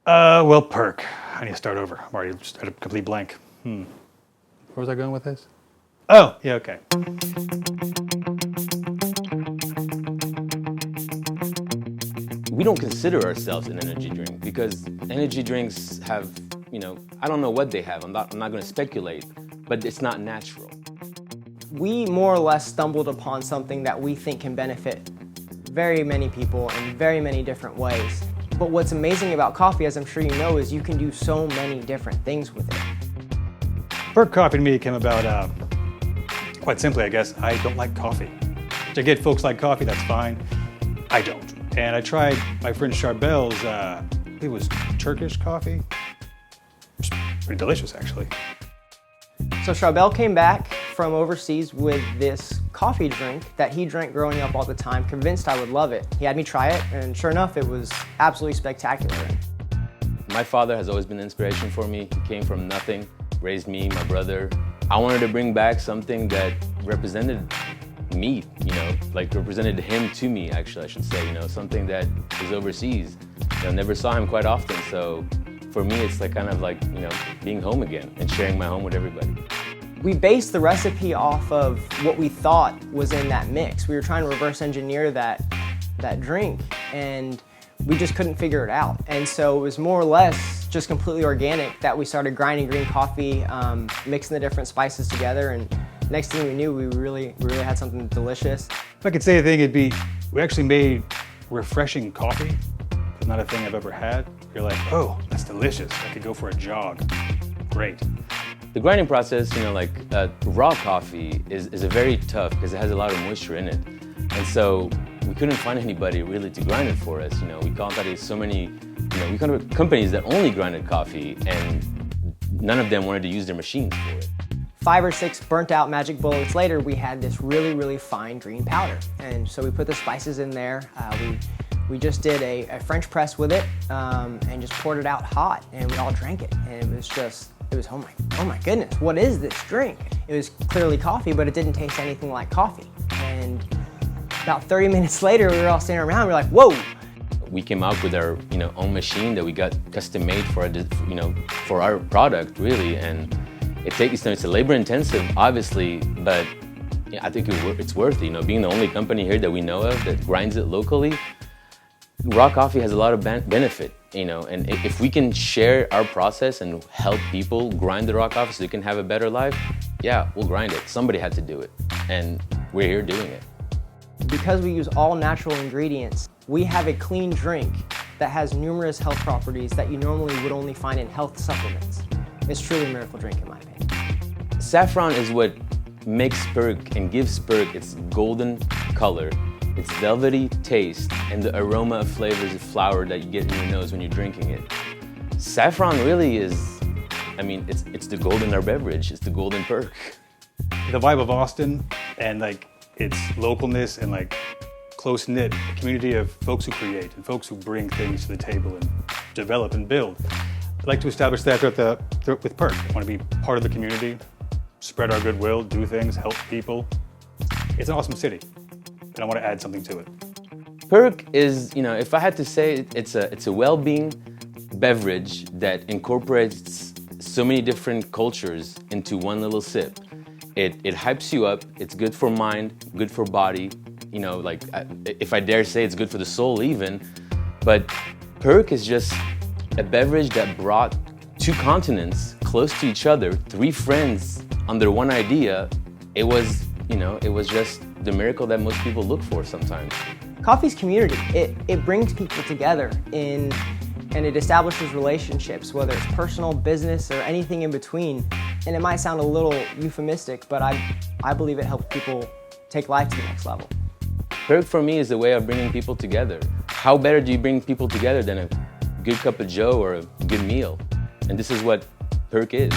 Well, Perk. I need to start over. I'm already just at a complete blank. Where was I going with this? Oh, yeah, okay. We don't consider ourselves an energy drink because energy drinks have, I don't know what they have. I'm not going to speculate, but it's not natural. We more or less stumbled upon something that we think can benefit very many people in very many different ways. But what's amazing about coffee, as I'm sure you know, is you can do so many different things with it. Purk Coffee to me came about quite simply, I guess. I don't like coffee. To get folks like coffee, that's fine. I don't. And I tried my friend Charbel's, I think it was Turkish coffee. It's pretty delicious, actually. So Charbel came back from overseas with this coffee drink that he drank growing up all the time, convinced I would love it. He had me try it, and sure enough, it was absolutely spectacular. My father has always been an inspiration for me. He came from nothing, raised me, my brother. I wanted to bring back something that represented me, like represented him to me, actually, I should say, something that is overseas. Never saw him quite often, so for me, it's like kind of like, being home again and sharing my home with everybody. We based the recipe off of what we thought was in that mix. We were trying to reverse engineer that drink, and we just couldn't figure it out. And so it was more or less just completely organic that we started grinding green coffee, mixing the different spices together, and next thing we knew, we really had something delicious. If I could say a thing, it'd be, we actually made refreshing coffee. It's not a thing I've ever had. You're like, oh, that's delicious. I could go for a jog. Great. The grinding process, raw coffee is a very tough because it has a lot of moisture in it. And so we couldn't find anybody really to grind it for us. We contacted so many, we contacted companies that only grinded coffee, and none of them wanted to use their machines for it. 5 or 6 burnt out magic bullets later, we had this really fine green powder. And so we put the spices in there. We just did a French press with it and just poured it out hot, and we all drank it. And it was, oh my goodness, what is this drink? It was clearly coffee, but it didn't taste anything like coffee. And about 30 minutes later, we were all standing around, we were like, whoa. We came out with our own machine that we got custom made for for our product, really. And it's a labor intensive, obviously, but I think it's worth it. Being the only company here that we know of that grinds it locally, raw coffee has a lot of benefit, and if we can share our process and help people grind the raw coffee so they can have a better life, yeah, we'll grind it. Somebody had to do it, and we're here doing it. Because we use all natural ingredients, we have a clean drink that has numerous health properties that you normally would only find in health supplements. It's truly a miracle drink, in my opinion. Saffron is what makes Purk and gives Purk its golden color, its velvety taste, and the aroma of flavors of flower that you get in your nose when you're drinking it. Saffron really is, it's the gold in our beverage. It's the golden Purk. The vibe of Austin and its localness and close-knit community of folks who create and folks who bring things to the table and develop and build. I'd like to establish that with Purk. I want to be part of the community, spread our goodwill, do things, help people. It's an awesome city, and I want to add something to it. Purk is, if I had to say, it's a well-being beverage that incorporates so many different cultures into one little sip. It hypes you up. It's good for mind, good for body. If I dare say, it's good for the soul even. But Purk is just a beverage that brought 2 continents close to each other, 3 friends under one idea. It was just the miracle that most people look for sometimes. Coffee's community. It brings people together and it establishes relationships, whether it's personal, business, or anything in between. And it might sound a little euphemistic, but I believe it helps people take life to the next level. Purk for me is a way of bringing people together. How better do you bring people together than a good cup of joe or a good meal? And this is what Purk is.